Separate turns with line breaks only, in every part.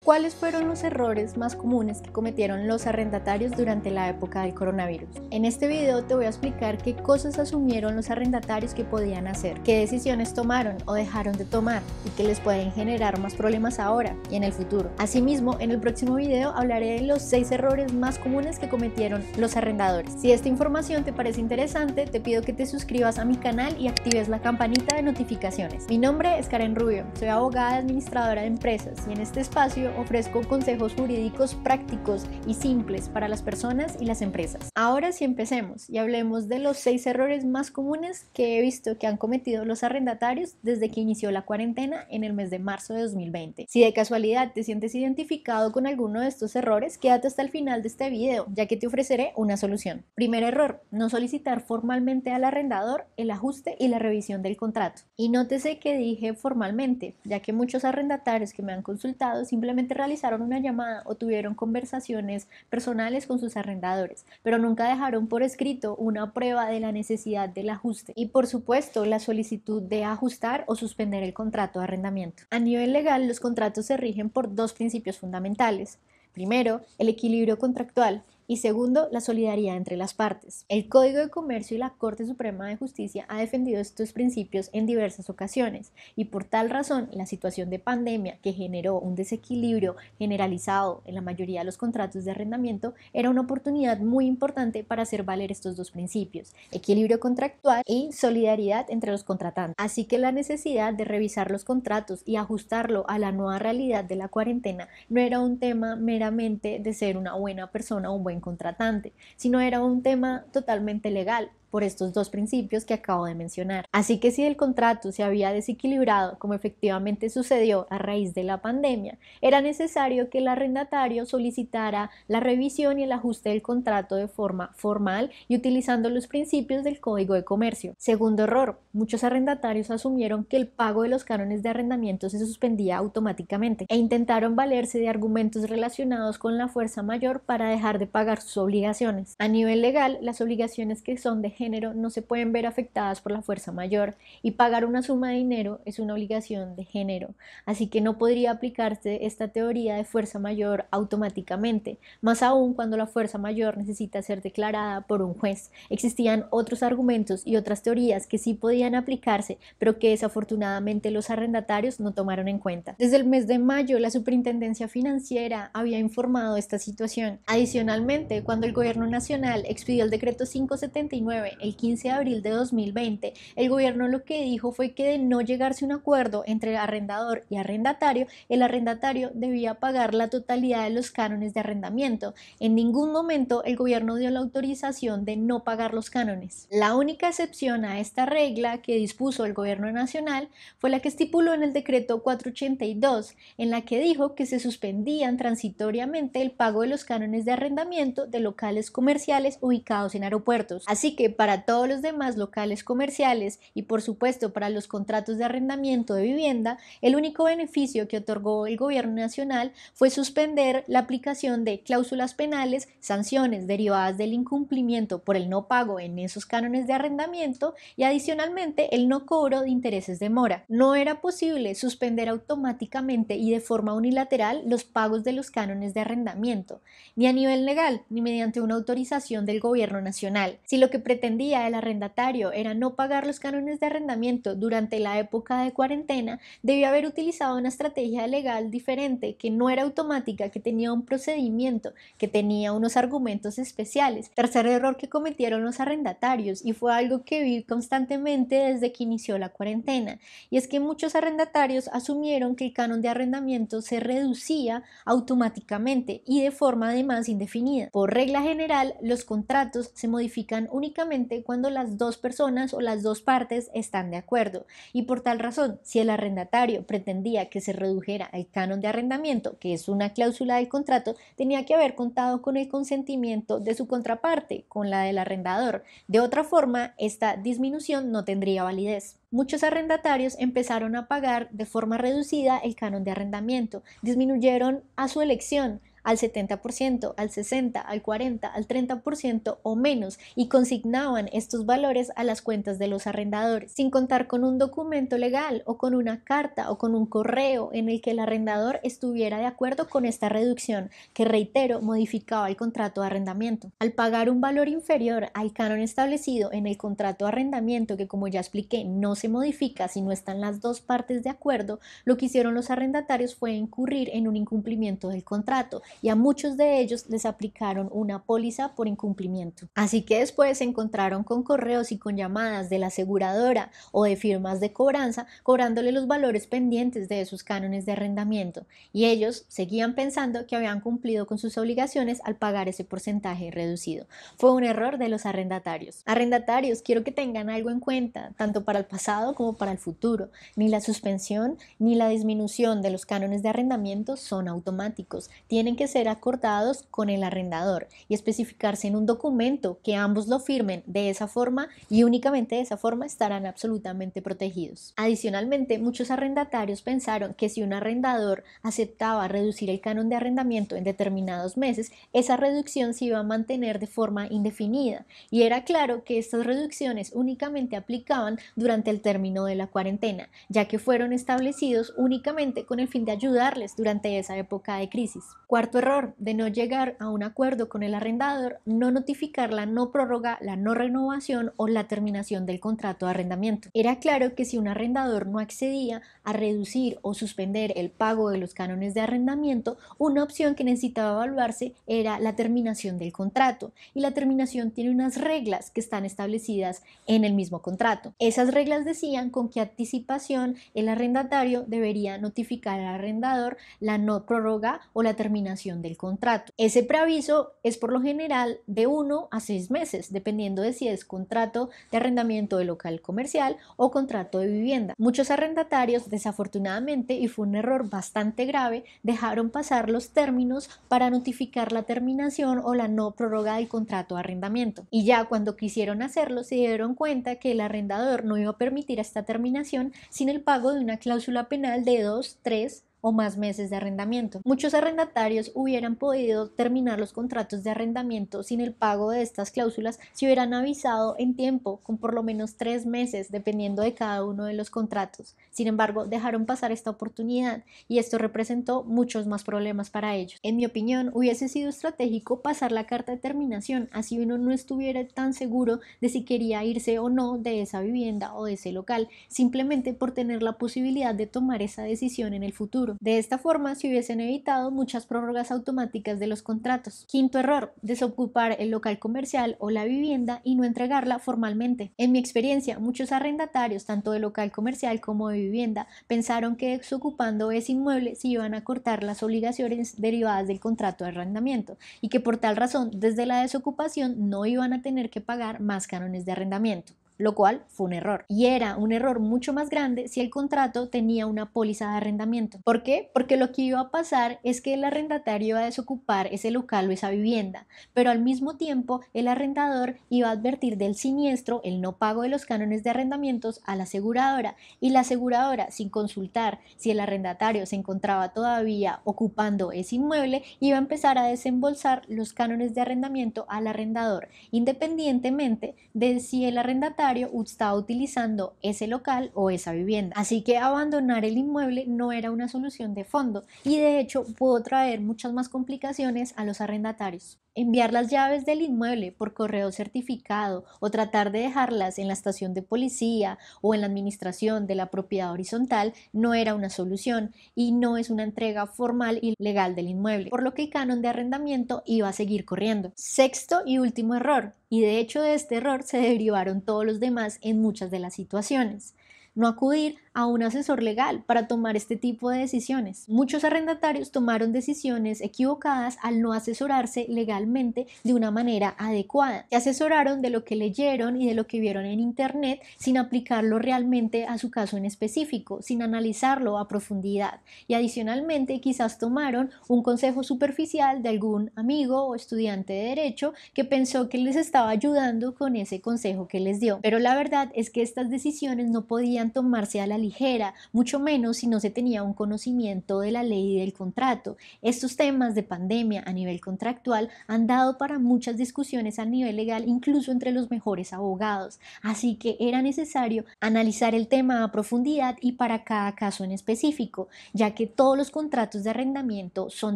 ¿Cuáles fueron los errores más comunes que cometieron los arrendatarios durante la época del coronavirus? En este video te voy a explicar qué cosas asumieron los arrendatarios que podían hacer, qué decisiones tomaron o dejaron de tomar y que les pueden generar más problemas ahora y en el futuro. Asimismo, en el próximo video hablaré de los 6 errores más comunes que cometieron los arrendadores. Si esta información te parece interesante, te pido que te suscribas a mi canal y actives la campanita de notificaciones. Mi nombre es Karen Rubio, soy abogada administradora de empresas y en este espacio ofrezco consejos jurídicos prácticos y simples para las personas y las empresas. Ahora sí empecemos y hablemos de los 6 errores más comunes que he visto que han cometido los arrendatarios desde que inició la cuarentena en el mes de marzo de 2020. Si de casualidad te sientes identificado con alguno de estos errores, quédate hasta el final de este video, ya que te ofreceré una solución. Primer error: no solicitar formalmente al arrendador el ajuste y la revisión del contrato. Y nótese que dije formalmente, ya que muchos arrendatarios que me han consultado simplemente realizaron una llamada o tuvieron conversaciones personales con sus arrendadores, pero nunca dejaron por escrito una prueba de la necesidad del ajuste y por supuesto la solicitud de ajustar o suspender el contrato de arrendamiento. A nivel legal, los contratos se rigen por 2 principios fundamentales. Primero, el equilibrio contractual y segundo, la solidaridad entre las partes. El Código de Comercio y la Corte Suprema de Justicia ha defendido estos principios en diversas ocasiones y por tal razón la situación de pandemia que generó un desequilibrio generalizado en la mayoría de los contratos de arrendamiento era una oportunidad muy importante para hacer valer estos 2 principios, equilibrio contractual y solidaridad entre los contratantes. Así que la necesidad de revisar los contratos y ajustarlo a la nueva realidad de la cuarentena no era un tema meramente de ser una buena persona o un buen contratante, sino era un tema totalmente legal por estos 2 principios que acabo de mencionar. Así que si el contrato se había desequilibrado, como efectivamente sucedió a raíz de la pandemia, era necesario que el arrendatario solicitara la revisión y el ajuste del contrato de forma formal y utilizando los principios del Código de Comercio. Segundo error: muchos arrendatarios asumieron que el pago de los cánones de arrendamiento se suspendía automáticamente e intentaron valerse de argumentos relacionados con la fuerza mayor para dejar de pagar sus obligaciones. A nivel legal, las obligaciones que son de género no se pueden ver afectadas por la fuerza mayor y pagar una suma de dinero es una obligación de género, así que no podría aplicarse esta teoría de fuerza mayor automáticamente, más aún cuando la fuerza mayor necesita ser declarada por un juez. Existían otros argumentos y otras teorías que sí podían aplicarse, pero que desafortunadamente los arrendatarios no tomaron en cuenta. Desde el mes de mayo, la Superintendencia Financiera había informado esta situación. Adicionalmente, cuando el Gobierno Nacional expidió el decreto 579 el 15 de abril de 2020, el gobierno lo que dijo fue que de no llegarse a un acuerdo entre arrendador y arrendatario, el arrendatario debía pagar la totalidad de los cánones de arrendamiento. En ningún momento el gobierno dio la autorización de no pagar los cánones. La única excepción a esta regla que dispuso el gobierno nacional fue la que estipuló en el decreto 482, en la que dijo que se suspendían transitoriamente el pago de los cánones de arrendamiento de locales comerciales ubicados en aeropuertos. Así que para todos los demás locales comerciales y por supuesto para los contratos de arrendamiento de vivienda, el único beneficio que otorgó el gobierno nacional fue suspender la aplicación de cláusulas penales, sanciones derivadas del incumplimiento por el no pago en esos cánones de arrendamiento y adicionalmente el no cobro de intereses de mora. No era posible suspender automáticamente y de forma unilateral los pagos de los cánones de arrendamiento, ni a nivel legal ni mediante una autorización del gobierno nacional. Si lo que pretendía el arrendatario era no pagar los cánones de arrendamiento durante la época de cuarentena, debió haber utilizado una estrategia legal diferente, que no era automática, que tenía un procedimiento, que tenía unos argumentos especiales. Tercer error que cometieron los arrendatarios, y fue algo que vi constantemente desde que inició la cuarentena, y es que muchos arrendatarios asumieron que el canon de arrendamiento se reducía automáticamente y de forma además indefinida. Por regla general, los contratos se modifican únicamente cuando las 2 personas o las 2 partes están de acuerdo y por tal razón, si el arrendatario pretendía que se redujera el canon de arrendamiento, que es una cláusula del contrato, tenía que haber contado con el consentimiento de su contraparte, con la del arrendador. De otra forma, esta disminución no tendría validez. Muchos arrendatarios empezaron a pagar de forma reducida el canon de arrendamiento, disminuyeron a su elección, al 70%, al 60%, al 40%, al 30% o menos y consignaban estos valores a las cuentas de los arrendadores, sin contar con un documento legal o con una carta o con un correo en el que el arrendador estuviera de acuerdo con esta reducción que, reitero, modificaba el contrato de arrendamiento. Al pagar un valor inferior al canon establecido en el contrato de arrendamiento, que como ya expliqué no se modifica si no están las dos partes de acuerdo, lo que hicieron los arrendatarios fue incurrir en un incumplimiento del contrato y a muchos de ellos les aplicaron una póliza por incumplimiento. Así que después se encontraron con correos y con llamadas de la aseguradora o de firmas de cobranza cobrándole los valores pendientes de esos cánones de arrendamiento, y ellos seguían pensando que habían cumplido con sus obligaciones al pagar ese porcentaje reducido. Fue un error de los arrendatarios. Arrendatarios, quiero que tengan algo en cuenta, tanto para el pasado como para el futuro. Ni la suspensión ni la disminución de los cánones de arrendamiento son automáticos. Tienen que ser acordados con el arrendador y especificarse en un documento que ambos lo firmen. De esa forma y únicamente de esa forma estarán absolutamente protegidos. Adicionalmente, muchos arrendatarios pensaron que si un arrendador aceptaba reducir el canon de arrendamiento en determinados meses, esa reducción se iba a mantener de forma indefinida, y era claro que estas reducciones únicamente aplicaban durante el término de la cuarentena, ya que fueron establecidos únicamente con el fin de ayudarles durante esa época de crisis. Cuarto error: de no llegar a un acuerdo con el arrendador, no notificar la no prórroga, la no renovación o la terminación del contrato de arrendamiento. Era claro que si un arrendador no accedía a reducir o suspender el pago de los cánones de arrendamiento, una opción que necesitaba evaluarse era la terminación del contrato, y la terminación tiene unas reglas que están establecidas en el mismo contrato. Esas reglas decían con qué anticipación el arrendatario debería notificar al arrendador la no prórroga o la terminación del contrato. Ese preaviso es por lo general de 1 a 6 meses, dependiendo de si es contrato de arrendamiento de local comercial o contrato de vivienda. Muchos arrendatarios, desafortunadamente, y fue un error bastante grave, dejaron pasar los términos para notificar la terminación o la no prórroga del contrato de arrendamiento, y ya cuando quisieron hacerlo se dieron cuenta que el arrendador no iba a permitir esta terminación sin el pago de una cláusula penal de 2, 3 o más meses de arrendamiento. Muchos arrendatarios hubieran podido terminar los contratos de arrendamiento sin el pago de estas cláusulas si hubieran avisado en tiempo, con por lo menos 3 meses, dependiendo de cada uno de los contratos. Sin embargo, dejaron pasar esta oportunidad y esto representó muchos más problemas para ellos. En mi opinión, hubiese sido estratégico pasar la carta de terminación, así uno no estuviera tan seguro de si quería irse o no de esa vivienda o de ese local, simplemente por tener la posibilidad de tomar esa decisión en el futuro. De esta forma se hubiesen evitado muchas prórrogas automáticas de los contratos. Quinto error: desocupar el local comercial o la vivienda y no entregarla formalmente. En mi experiencia, muchos arrendatarios, tanto de local comercial como de vivienda, pensaron que desocupando ese inmueble se iban a cortar las obligaciones derivadas del contrato de arrendamiento y que por tal razón, desde la desocupación no iban a tener que pagar más cánones de arrendamiento, lo cual fue un error. Y era un error mucho más grande si el contrato tenía una póliza de arrendamiento. ¿Por qué? Porque lo que iba a pasar es que el arrendatario iba a desocupar ese local o esa vivienda, pero al mismo tiempo el arrendador iba a advertir del siniestro, el no pago de los cánones de arrendamientos, a la aseguradora, y la aseguradora, sin consultar si el arrendatario se encontraba todavía ocupando ese inmueble, iba a empezar a desembolsar los cánones de arrendamiento al arrendador, independientemente de si el arrendatario estaba utilizando ese local o esa vivienda. Así que abandonar el inmueble no era una solución de fondo y de hecho pudo traer muchas más complicaciones a los arrendatarios. Enviar las llaves del inmueble por correo certificado o tratar de dejarlas en la estación de policía o en la administración de la propiedad horizontal no era una solución y no es una entrega formal y legal del inmueble, por lo que el canon de arrendamiento iba a seguir corriendo. Sexto y último error, y de hecho de este error se derivaron todos los demás en muchas de las situaciones: no acudir a un asesor legal para tomar este tipo de decisiones. Muchos arrendatarios tomaron decisiones equivocadas al no asesorarse legalmente de una manera adecuada. Se asesoraron de lo que leyeron y de lo que vieron en internet sin aplicarlo realmente a su caso en específico, sin analizarlo a profundidad, y adicionalmente quizás tomaron un consejo superficial de algún amigo o estudiante de derecho que pensó que les estaba ayudando con ese consejo que les dio. Pero la verdad es que estas decisiones no podían tomarse a la ligera, mucho menos si no se tenía un conocimiento de la ley y del contrato. Estos temas de pandemia a nivel contractual han dado para muchas discusiones a nivel legal, incluso entre los mejores abogados, así que era necesario analizar el tema a profundidad y para cada caso en específico, ya que todos los contratos de arrendamiento son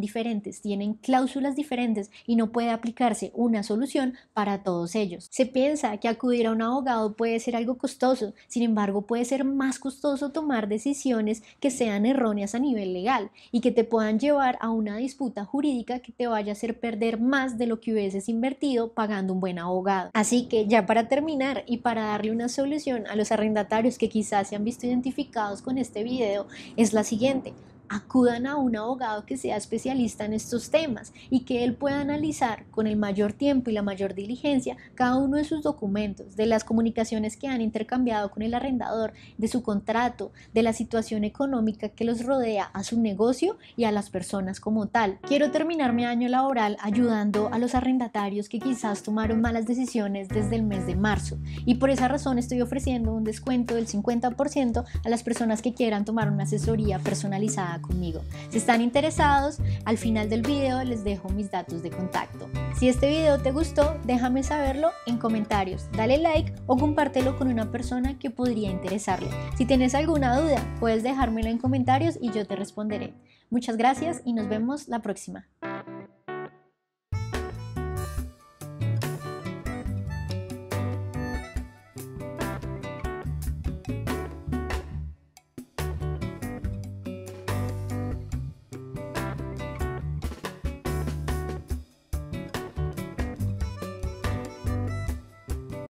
diferentes, tienen cláusulas diferentes y no puede aplicarse una solución para todos ellos. Se piensa que acudir a un abogado puede ser algo costoso, sin embargo puede ser más costoso tomar decisiones que sean erróneas a nivel legal y que te puedan llevar a una disputa jurídica que te vaya a hacer perder más de lo que hubieses invertido pagando un buen abogado. Así que ya para terminar y para darle una solución a los arrendatarios que quizás se han visto identificados con este video es la siguiente: acudan a un abogado que sea especialista en estos temas y que él pueda analizar con el mayor tiempo y la mayor diligencia cada uno de sus documentos, de las comunicaciones que han intercambiado con el arrendador, de su contrato, de la situación económica que los rodea a su negocio y a las personas como tal. Quiero terminar mi año laboral ayudando a los arrendatarios que quizás tomaron malas decisiones desde el mes de marzo y por esa razón estoy ofreciendo un descuento del 50% a las personas que quieran tomar una asesoría personalizada conmigo. Si están interesados, al final del video les dejo mis datos de contacto. Si este video te gustó, déjame saberlo en comentarios, dale like o compártelo con una persona que podría interesarle. Si tienes alguna duda, puedes dejármela en comentarios y yo te responderé. Muchas gracias y nos vemos la próxima.